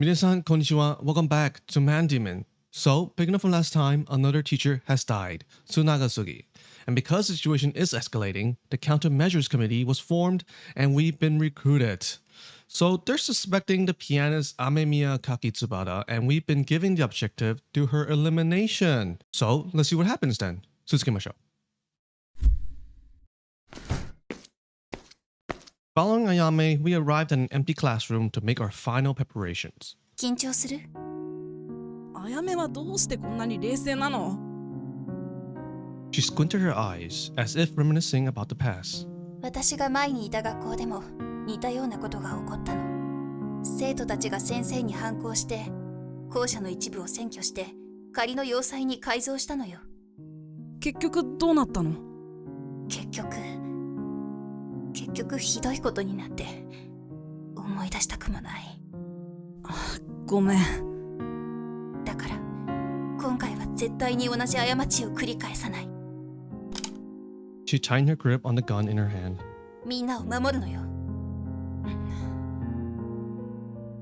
Minasan, konnichiwa. Welcome back to Mandemon. So, picking up from last time, another teacher has died, Tsunagasugi. And because the situation is escalating, the countermeasures committee was formed and we've been recruited. So they're suspecting the pianist Amemiya Kakitsubara, and we've been giving the objective to her elimination. So let's see what happens then. Sutsukimashou. Following Ayame, we arrived at an empty classroom to make our final preparations. 緊張する？あやめはどうしてこんなに冷静なの？ She squinted her eyes, as if reminiscing about the past. 私が前にいた学校でも似たようなことが起こったの。生徒たちが先生に反抗して校舎の一部を占拠して仮の要塞に改造したのよ。結局どうなったの？結局ひどいことになって思い出したくもない。ごめん。だから今回は絶対に同じ過ちを繰り返さない。 She tightened her grip on the gun in her hand. みんなを守るのよ。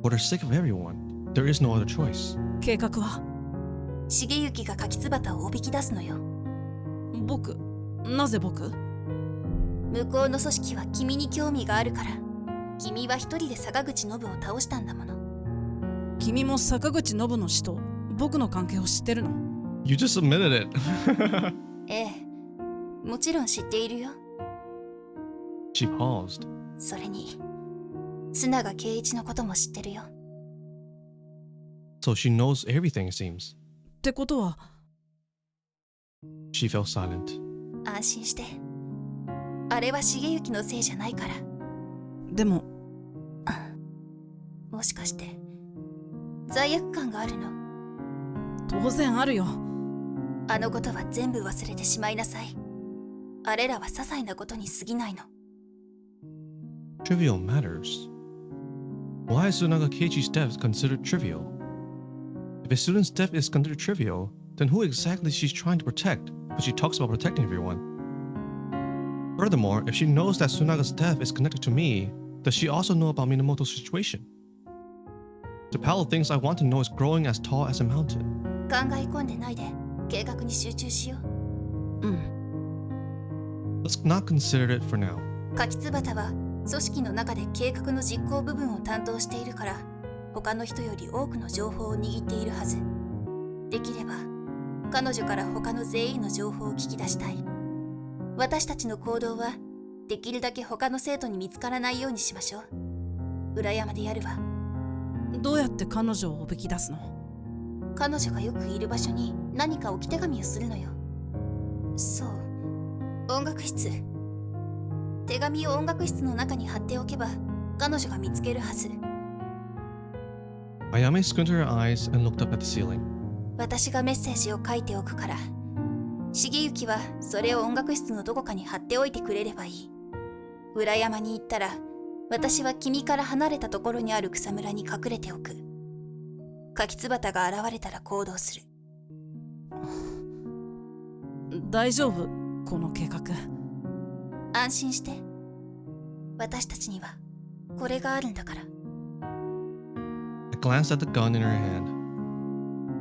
For the sake of everyone, there is no other choice. 計画は？重幸が柿椿をおびき出すのよ。僕？なぜ僕？向こうの組織は君に興味があるから、君は一人で坂口信を倒したんだもの。君も坂口信の死と僕の関係を知ってるの？ You just admitted it. ええ、もちろん知っているよ。She paused. それに、須永圭一のことも知ってるよ。So she knows everything, it seems. ってことは She fell silent. 安心して。あれは重幸のせいじゃないから。でももしかして罪悪感があるの？当然あるよ。あのことは全部忘れてしまいなさい。あれらは些細なことに過ぎないの。 Trivial matters. Why is Tsunaga Keiichi's death considered trivial? If a student's death is considered trivial, then who exactly she's trying to protect? But she talks about protecting everyone. Furthermore, if she knows that Tsunaga's death is connected to me, does she also know about Minamoto's situation? The pile of things I want to know is growing as tall as a mountain. 考え込んでないで計画に集中しよう。Let's not consider it for now. 柿椿は組織の中で計画の実行部分を担当しているから、他の人より多くの情報を握っているはず。できれば彼女から他の全員の情報を聞き出したい。私たちの行動はできるだけ他の生徒に見つからないようにしましょう。裏山でやるわ。どうやって彼女をおびき出すの？彼女がよくいる場所に何か置き手紙をするのよ。そう、音楽室。手紙を音楽室の中に貼っておけば彼女が見つけるはず。 Ayame squinted her eyes and looked up at the ceiling. 私がメッセージを書いておくから、重幸はそれを音楽室のどこかに貼っておいてくれればいい。裏山に行ったら私は君から離れたところにある草むらに隠れておく。柿椿が現れたら行動する。大丈夫？この計画。安心して。私たちにはこれがあるんだから。 I glanced at the gun in her hand.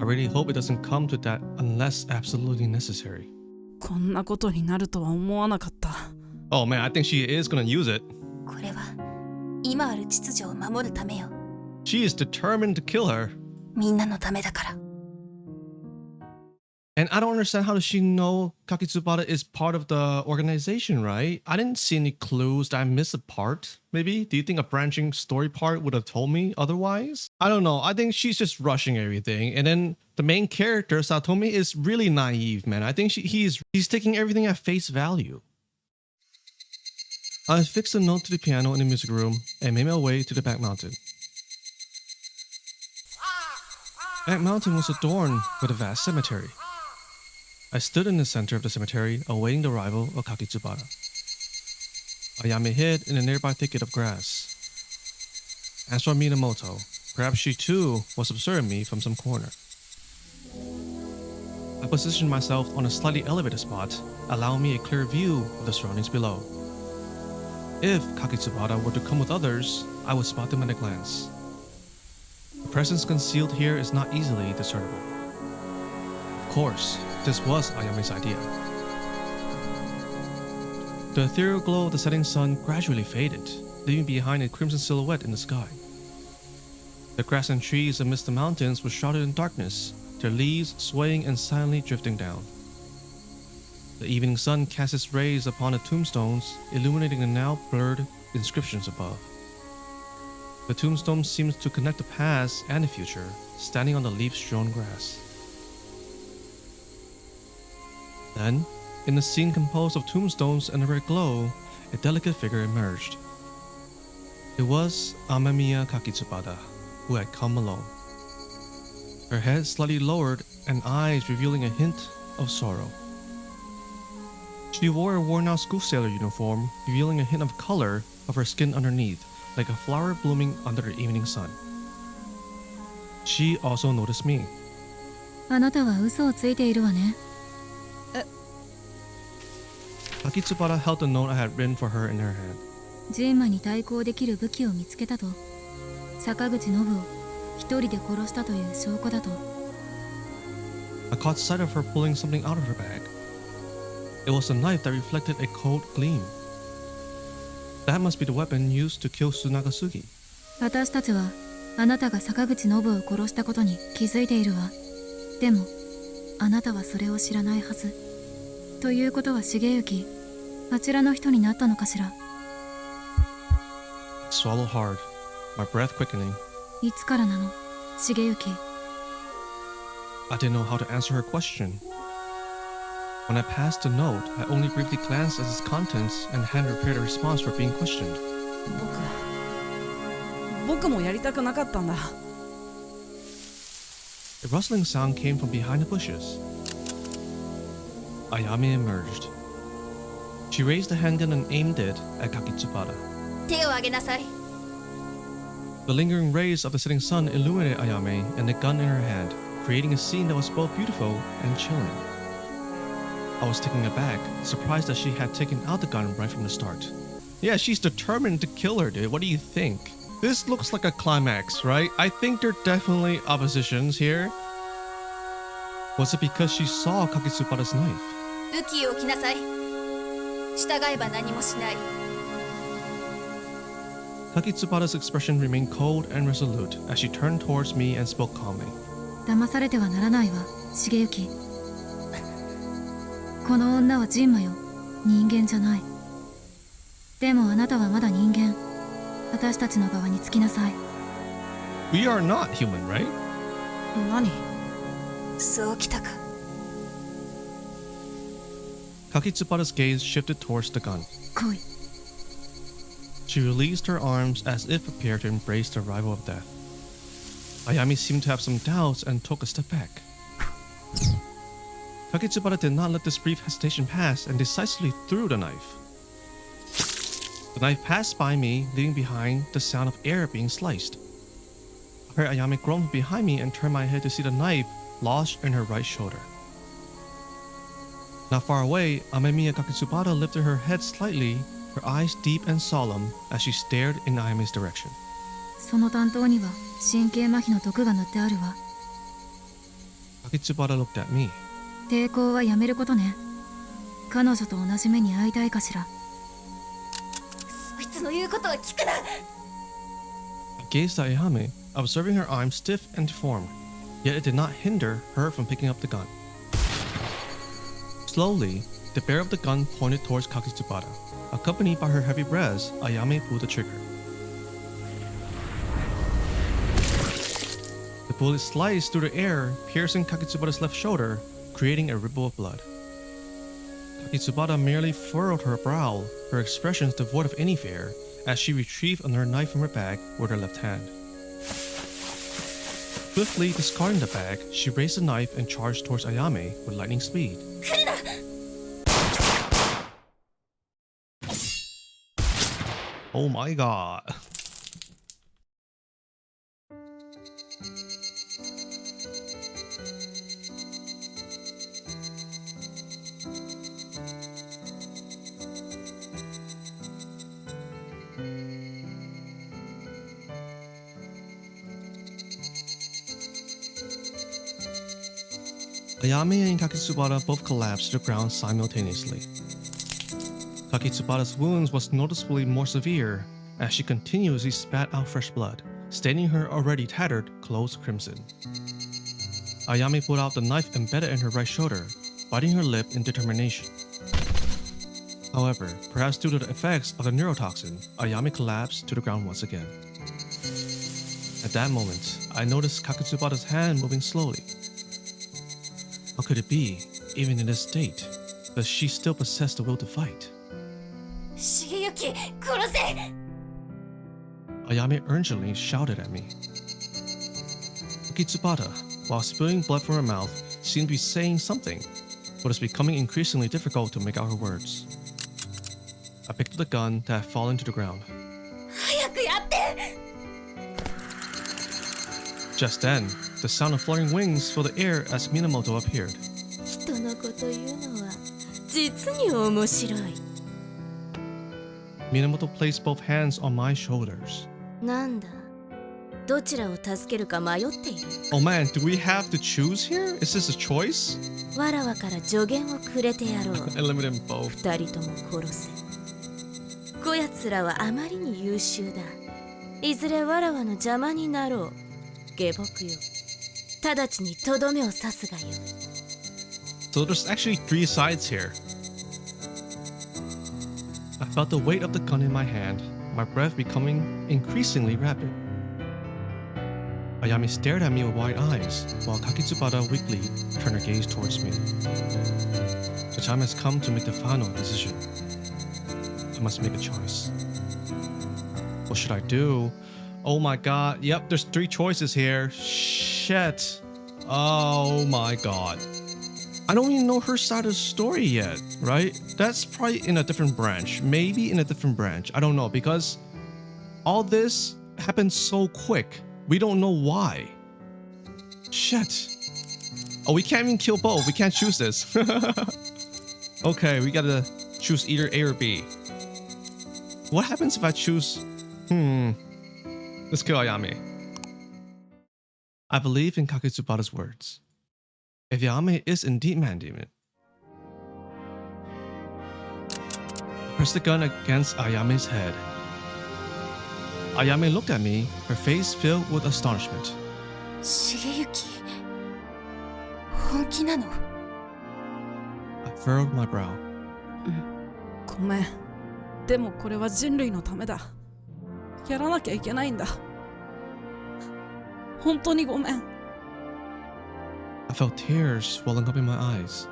I really hope it doesn't come to that unless absolutely necessary. こんなことになるとは思わなかった。Oh man, I think she is gonna use it. これは今ある秩序を守るためよ。 She is determined to kill her. みんなのためだから。 And I don't understand, how does she know Kakitsubara is part of the organization, right? I didn't see any clues. Did I miss a part? Maybe? Do you think a branching story part would have told me otherwise? I don't know. I think she's just rushing everything. And then the main character, Satomi, is really naive, man. I think he's taking everything at face value. I fixed a note to the piano in the music room and made my way to the back mountain. Back mountain was adorned with a vast cemetery. I stood in the center of the cemetery, awaiting the arrival of Kakitsubara. Ayame hid in a nearby thicket of grass. As for Minamoto, perhaps she too was observing me from some corner. I positioned myself on a slightly elevated spot, allowing me a clear view of the surroundings below. If Kakitsubara were to come with others, I would spot them at a glance. The presence concealed here is not easily discernible. Of course, this was Ayame's idea. The ethereal glow of the setting sun gradually faded, leaving behind a crimson silhouette in the sky. The grass and trees amidst the mountains were shrouded in darkness, their leaves swaying and silently drifting down. The evening sun cast its rays upon the tombstones, illuminating the now blurred inscriptions above. The tombstone seems to connect the past and the future, standing on the leaf-strewn grass. Then, in a scene composed of tombstones and a red glow, a delicate figure emerged. It was Amemiya Kakitsubara, who had come alone. Her head slightly lowered and eyes revealing a hint of sorrow. She wore a worn-out school sailor uniform, revealing a hint of color of her skin underneath, like a flower blooming under the evening sun. She also noticed me. あなたは嘘をついているわね。Kakitsubara held the note I had written for her in her hand. ジンマに対抗できる武器を見つけたと。坂口信を一人で殺したという証拠だと。I caught sight of her pulling something out of her bag. It was a knife that reflected a cold gleam. That must be the weapon used to kill Tsunagasugi. 私たちはあなたが坂口信を殺したことに気づいているわ。でもあなたはそれを知らないはず。ということは重幸、あちらの人になったのかしら。I swallowed hard, my breath quickening. いつからなの、重幸。I didn't know how to answer her question. When I passed the note, I only briefly glanced at its contents and hadn't prepared a response for being questioned. 僕もやりたくなかったんだ。A rustling sound came from behind the bushes. Ayame emerged. She raised the handgun and aimed it at Kakitsubara. 手を上げなさい。The lingering rays of the setting sun illuminated Ayame and the gun in her hand, creating a scene that was both beautiful and chilling. I was taken aback, surprised that she had taken out the gun right from the start. Yeah, she's determined to kill her, dude. What do you think? This looks like a climax, right? I think there are definitely oppositions here. Was it because she saw Kakitsubara's knife? 武器を置きなさい。従えば何もしない。Kakitsubara's expression remained cold and resolute as she turned towards me and spoke calmly. 騙されてはならないわ、重幸。この女はジンマよ、人間じゃない。でもあなたはまだ人間。私たちの側につきなさい。We are not human, right? 何？そうきたか。Kakitsubara's gaze shifted towards the gun. 来い。She released her arms as if prepared to embrace the arrival of death. Ayame seemed to have some doubts and took a step back. Kakitsubara did not let this brief hesitation pass and decisively threw the knife. The knife passed by me, leaving behind the sound of air being sliced. I heard Ayame groan behind me and turned my head to see the knife lodged in her right shoulder. Not far away, Amemiya Kakitsubara lifted her head slightly, her eyes deep and solemn as she stared in Ayame's direction. その担当には神経麻痺の毒が塗ってあるわ。Kakitsubara looked at me. 抵抗はやめることね。彼女と同じ目に遭いたいかしら。そいつの言うことは聞くな。I gazed at Ayame, observing her arms stiff and deformed, yet it did not hinder her from picking up the gun. Slowly, the barrel of the gun pointed towards Kakitsubara. Accompanied by her heavy breaths, Ayame pulled the trigger. The bullet sliced through the air, piercing Kakitsubara's left shoulder, creating a ripple of blood. Kakitsubara merely furrowed her brow, her expressions devoid of any fear, as she retrieved another knife from her bag with her left hand. Swiftly discarding the bag, she raised the knife and charged towards Ayame with lightning speed. Oh my god. Ayame and Kakitsubara both collapsed to the ground simultaneously. Kakitsubara's wounds was noticeably more severe as she continuously spat out fresh blood, staining her already tattered clothes crimson. Ayame pulled out the knife embedded in her right shoulder, biting her lip in determination. However, perhaps due to the effects of the neurotoxin, Ayame collapsed to the ground once again. At that moment, I noticed Kakitsubara's hand moving slowly. How could it be, even in this state, that she still possessed the will to fight? Shigeyuki, 殺せ! Ayame urgently shouted at me. Kakitsubara, while spewing blood from her mouth, seemed to be saying something, but it was becoming increasingly difficult to make out her words. I picked up the gun that had fallen to the ground. 早くやって! Just then, the sound of fluttering wings filled the air as Minamoto appeared. 人のこと言うのは実に面白い。 Minamoto placed both hands on my shoulders. なんだ、どちらを助けるか迷っている。Oh man, do we have to choose here? Is this a choice? わらわから助言をくれてやろう。Eliminate them both. 二人とも殺せ。こやつらはあまりに優秀だ。いずれわらわの邪魔になろう。下僕よ。直ちにとどめを刺すがよい。So there's actually 3 sides here. I felt the weight of the gun in my hand, my breath becoming increasingly rapid. Ayame stared at me with wide eyes, while Kakitsubara weakly turned her gaze towards me. The time has come to make the final decision. I must make a choice. What should I do? Oh my god, yep, there's 3 choices here. Shit. Oh my god. I don't even know her side of the story yet, right? That's probably in a different branch. Maybe in a different branch. I don't know, because all this happened so quick. We don't know why. Shit. Oh, we can't even kill both. We can't choose this. Okay, we gotta choose either A or B. What happens if I choose... Let's kill Ayame. I believe in Kakitsubara's words. If Ayame is indeed Mandemon, I pressed the gun against Ayame's head. Ayame looked at me, her face filled with astonishment. 重幸、本気なの？ I furrowed my brow. ごめん。でもこれは人類のためだ。やらなきゃいけないんだ。本当にごめん。I felt tears welling up in my eyes.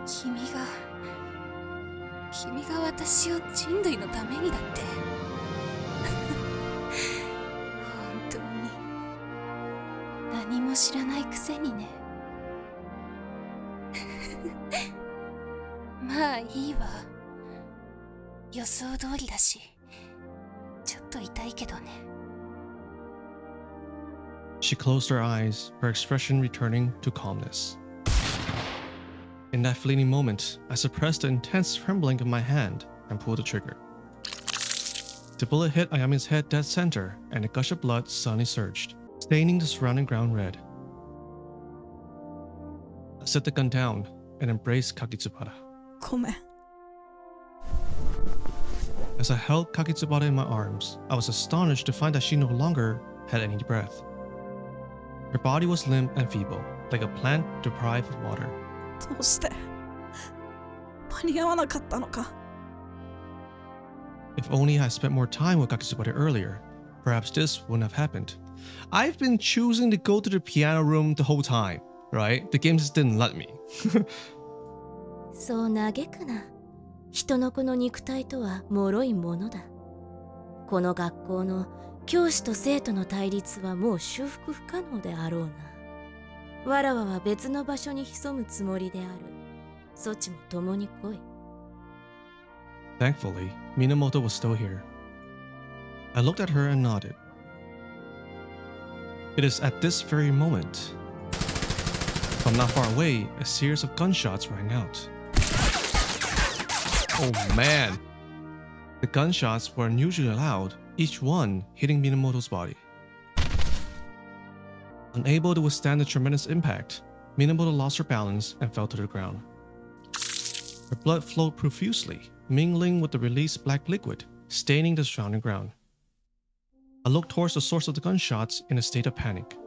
君が私を人類のためにだって。本当に何も知らないくせにね。まあいいわ。予想通りだし、ちょっと痛いけどね。She closed her eyes, her expression returning to calmness. In that fleeting moment, I suppressed the intense trembling of my hand and pulled the trigger. The bullet hit Ayame's head dead center, and a gush of blood suddenly surged, staining the surrounding ground red. I set the gun down and embraced Kakitsubara. ごめん。As I held Kakitsubara in my arms, I was astonished to find that she no longer had any breath. Her body was limp and feeble, like a plant deprived of water. どうして間に合わなかったのか。If only I spent more time with Kakitsubara earlier, perhaps this wouldn't have happened. I've been choosing to go to the piano room the whole time, right? The game just didn't let me. そう嘆くな。人の子の肉体とは脆いものだ。この学校の教師と生徒の対立はもう修復不可能であろうな。わらわは別の場所に潜むつもりである。そちも共に来い。Thankfully, Minamoto was still here. I looked at her and nodded. It is at this very moment. From not far away, a series of gunshots rang out. Oh man! The gunshots were unusually loud, each one hitting Minamoto's body. Unable to withstand the tremendous impact, Minamoto lost her balance and fell to the ground. Her blood flowed profusely, mingling with the released black liquid, staining the surrounding ground. I looked towards the source of the gunshots in a state of panic.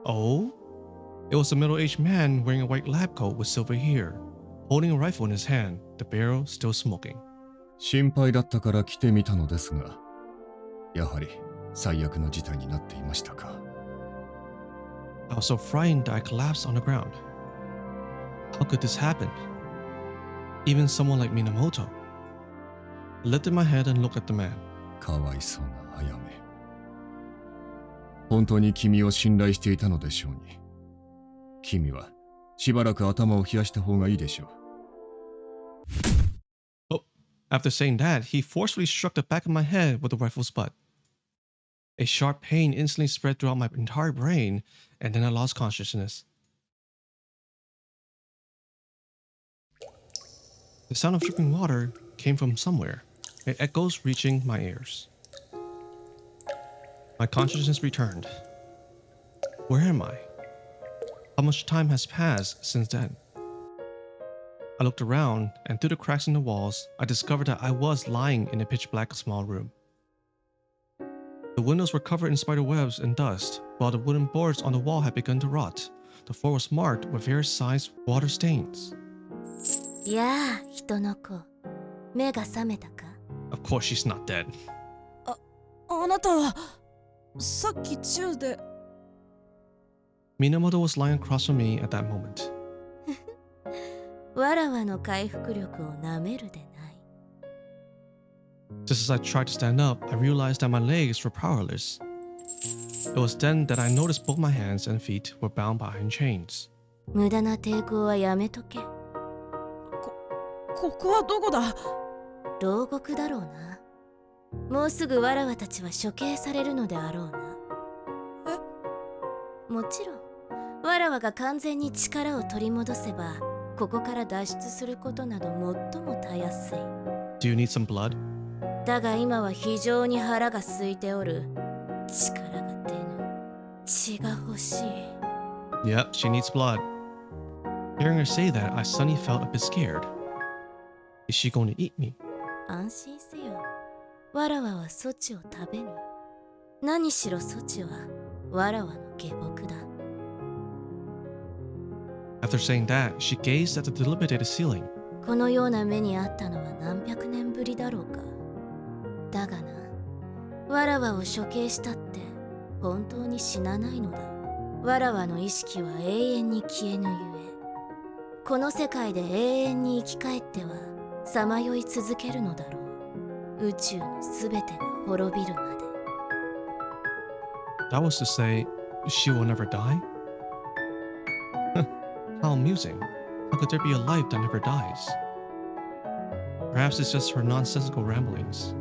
Oh? It was a middle-aged man wearing a white lab coat with silver hair, holding a rifle in his hand, the barrel still smoking. 心配だったから来てみたのですが、やはり最悪の事態になっていましたか。I was so frightened that I collapsed on the ground. How could this happen? Even someone like Minamoto. I lifted my head and looked at the man. かわいそうなあやめ。本当に君を信頼していたのでしょうに。君はしばらく頭を冷やした方がいいでしょう。Oh, after saying that, he forcefully struck the back of my head with the rifle's butt. A sharp pain instantly spread throughout my entire brain, and then I lost consciousness. The sound of dripping water came from somewhere, it echoes reaching my ears. My consciousness returned. Where am I? How much time has passed since then? I looked around, and through the cracks in the walls, I discovered that I was lying in a pitch-black small room. The windows were covered in spider webs and dust, while the wooden boards on the wall had begun to rot. The floor was marked with various sized water stains. やあ、人の子。目が覚めたか？ Of course she's not dead. あなたはさっき銃で。Minamoto was lying across from me at that moment. わらわの回復力をなめるでない。Just as I tried to stand up, I realized that my legs were powerless. It was then that I noticed both my hands and feet were bound by iron chains. 無駄な抵抗はやめとけ。ここはどこだ？牢獄だろうな。もうすぐわらわたちは処刑されるのであろうな。もちろん、わらわが完全に力を取り戻せば、ここから脱出することなど最もたやすい。Do you need some blood? だが今は非常に腹が空いておる。力が出ぬ。血が欲しい。Yep, she needs blood. Hearing her say that, I suddenly felt a bit scared. Is she going to eat me? 安心せよ。わらわはそちを食べぬ。何しろそちはわらわの下僕だ。After saying that, she gazed at the dilapidated ceiling. このような目にあったのは何百年ぶりだろうか。だがな、わらわを処刑したって本当に死なないのだ。わらわの意識は永遠に消えぬゆえ、この世界で永遠に生き返ってはさまよい続けるのだろう。宇宙のすべてが滅びるまで。That was to say, she will never die? How amusing. How could there be a life that never dies? Perhaps it's just her nonsensical ramblings.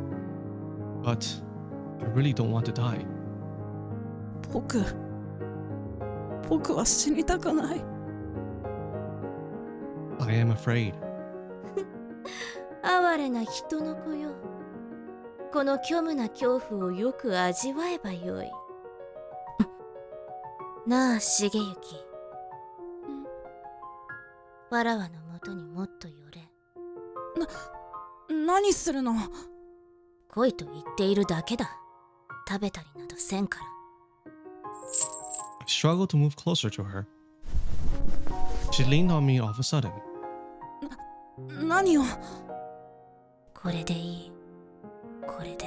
But I really don't want to die. 僕は死にたくない。I am afraid. 哀れな人の子よ。この虚無な恐怖をよく味わえばよい。なあ、重幸。わらわのもとにもっと寄れ。何するの？来いと言っているだけだ。食べたりなどせんから。I struggled to move closer to her. She leaned on me all of a sudden. 何を？これでいい。これで。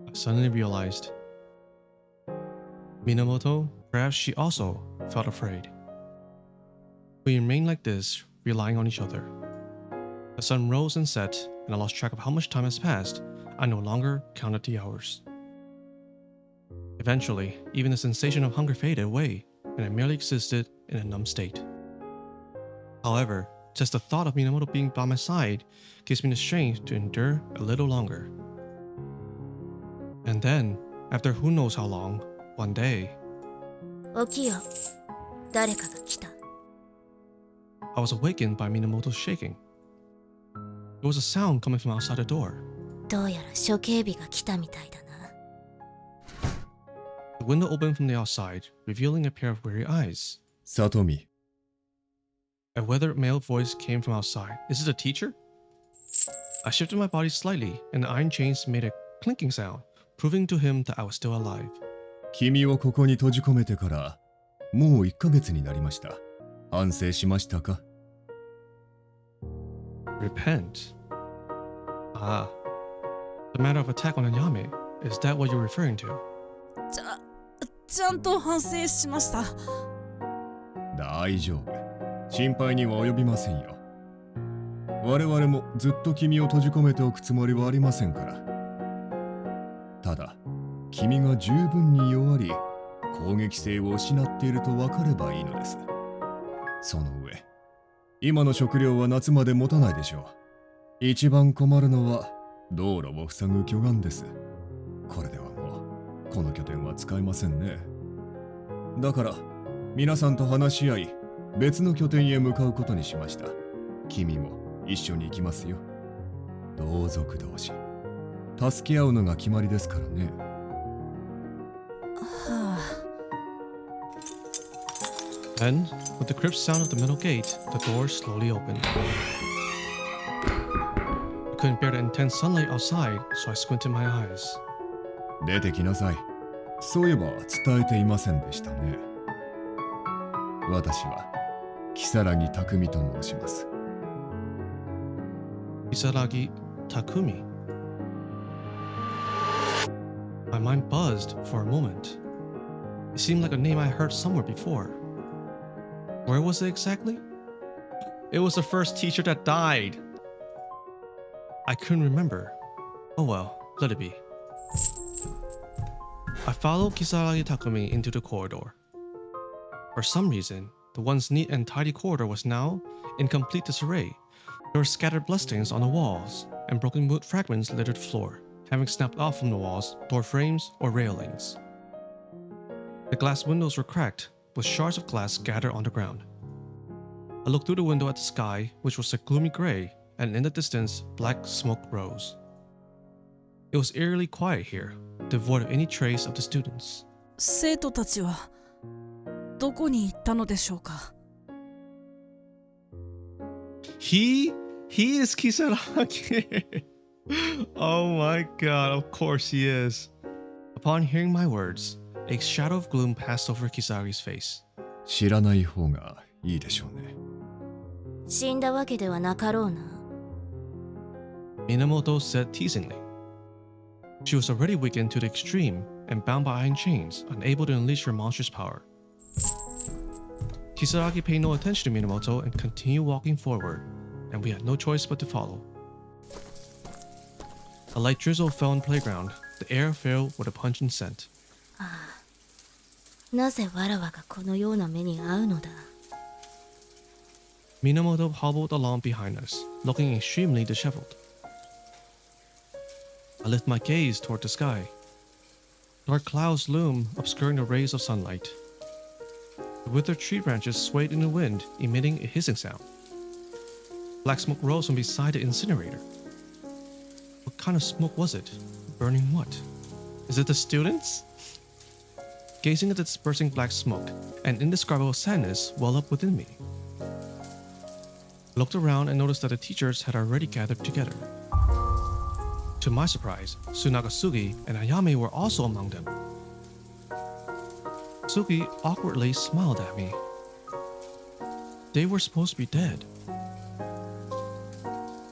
I suddenly realized. Minamoto, perhaps she also felt afraid. We remained like this, relying on each other. The sun rose and set, and I lost track of how much time has passed. I no longer counted the hours. Eventually, even the sensation of hunger faded away, and I merely existed in a numb state. However, just the thought of Minamoto being by my side gives me the strength to endure a little longer. And then, after who knows how long, one day, 起きよ。誰かが来た。I was awakened by Minamoto's shaking. There was a sound coming from outside the door. どうやら処刑日が来たみたいだな。The The window opened from the outside, revealing a pair of weary eyes. さとみ、 A weathered male voice came from outside. Is it a teacher? I shifted my body slightly, and the iron chains made a clinking sound, proving to him that I was still alive. 君をここに閉じ込めてからもう1ヶ月になりました。反省しましたか？ Repent. Ah, the matter of attack on Anyame. Is that what you're referring to? ちゃんと反省しました。大丈夫。心配には及びませんよ。我々もずっと君を閉じ込めておくつもりはありませんから。ただ、君が十分に弱り、攻撃性を失っていると分かればいいのです。その上、今の食料は夏まで持たないでしょう。一番困るのは道路を塞ぐ巨岩です。これではもうこの拠点は使えませんね。だから皆さんと話し合い、別の拠点へ向かうことにしました。君も一緒に行きますよ。同族同士、助け合うのが決まりですからね。はあ。Then, with the crisp sound of the metal gate, the door slowly opened. I couldn't bear the intense sunlight outside, so I squinted my eyes. 出てきなさい。そういえば伝えていませんでしたね。私は如月匠と申します。Kisaragi Takumi. My mind buzzed for a moment. It seemed like a name I heard somewhere before. Where was it exactly? It was the first teacher that died. I couldn't remember. Oh well, let it be. I followed Kisaragi Takumi into the corridor. For some reason, the once neat and tidy corridor was now in complete disarray. There were scattered bloodstains on the walls, and broken wood fragments littered the floor, having snapped off from the walls, door frames, or railings. The glass windows were cracked, with shards of glass scattered on the ground. I looked through the window at the sky, which was a gloomy gray, and in the distance, black smoke rose. It was eerily quiet here, devoid of any trace of the students. 生徒たちはどこに行ったのでしょうか。He is Kisaragi. Oh my god, of course he is. Upon hearing my words, a shadow of gloom passed over Kisaragi's face. 知らない方がいいでしょうね。死んだわけではなかろうな。Minamoto said teasingly. She was already weakened to the extreme and bound by iron chains, unable to unleash her monstrous power. Kisaragi paid no attention to Minamoto and continued walking forward, and we had no choice but to follow. A light drizzle fell on the playground, the air filled with a pungent scent. なぜわらわがこのような目に遭うのだ。Minamoto hobbled along behind us, looking extremely disheveled. I lifted my gaze toward the sky. Dark clouds loomed, obscuring the rays of sunlight. The withered tree branches swayed in the wind, emitting a hissing sound. Black smoke rose from beside the incinerator. What kind of smoke was it? Burning what? Is it the students? Gazing at the dispersing black smoke, an indescribable sadness welled up within me. I looked around and noticed that the teachers had already gathered together. To my surprise, Tsunagasugi and Ayame were also among them. Sugi awkwardly smiled at me. They were supposed to be dead.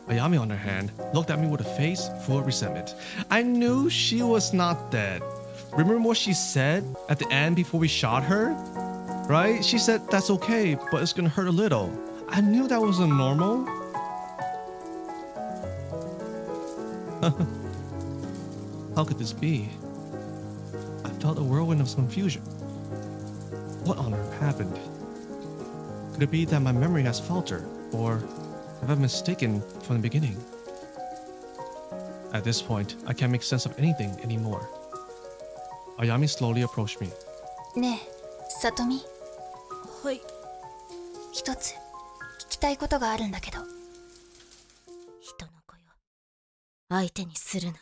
Ayame, on her hand, looked at me with a face full of resentment. I knew she was not dead. Remember what she said at the end before we shot her? Right? She said, that's okay, but it's gonna hurt a little. I knew that wasn't normal. How could this be? I felt a whirlwind of confusion. What on earth happened? Could it be that my memory has faltered, or have I been mistaken from the beginning? At this point, I can't make sense of anything anymore. Ayami slowly approached me. ねえ、さとみ、はい。一つ聞きたいことがあるんだけど。人の子よ、相手にするな。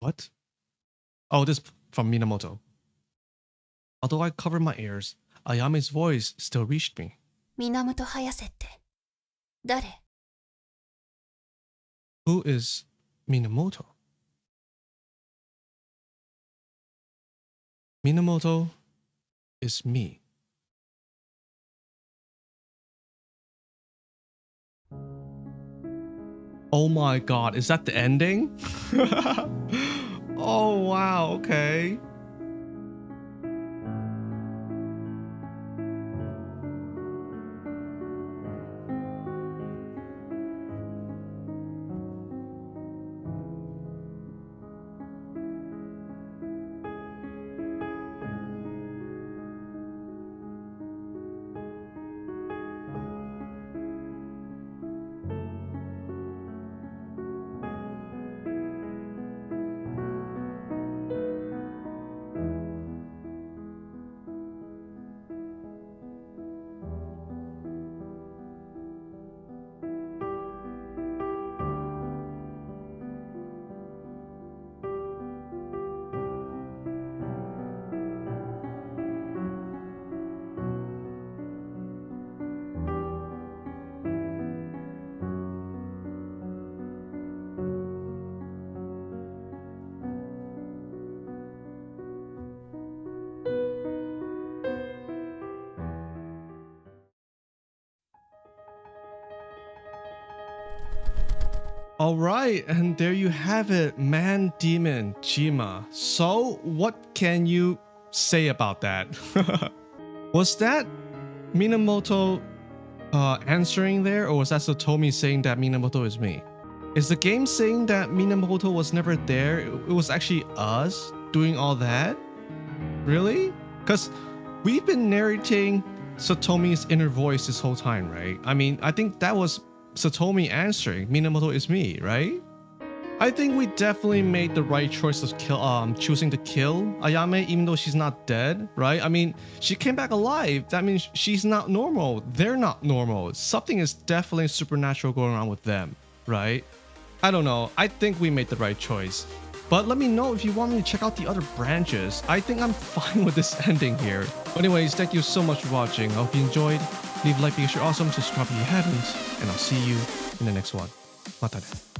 What? Oh, this from Minamoto. Although I covered my ears, Ayame's voice still reached me. 源早瀬って誰？ Who is Minamoto? Minamoto is me. Oh my god, is that the ending? Oh wow, okay. All right, and there you have it, Mandemon Chima. So, what can you say about that? Was that Minamoto answering there, or was that Satomi saying that Minamoto is me? Is the game saying that Minamoto was never there? It was actually us doing all that? Really? Because we've been narrating Satomi's inner voice this whole time, right? I mean, I think that was Satomi answering, Minamoto is me, right? I think we definitely made the right choice of choosing to kill Ayame even though she's not dead, right? I mean, she came back alive. That means she's not normal. They're not normal. Something is definitely supernatural going on with them, right? I don't know. I think we made the right choice. But let me know if you want me to check out the other branches. I think I'm fine with this ending here. But anyways, thank you so much for watching. I hope you enjoyed. Leave a like because you're awesome. Subscribe if you haven't. And I'll see you in the next one. Mata ne.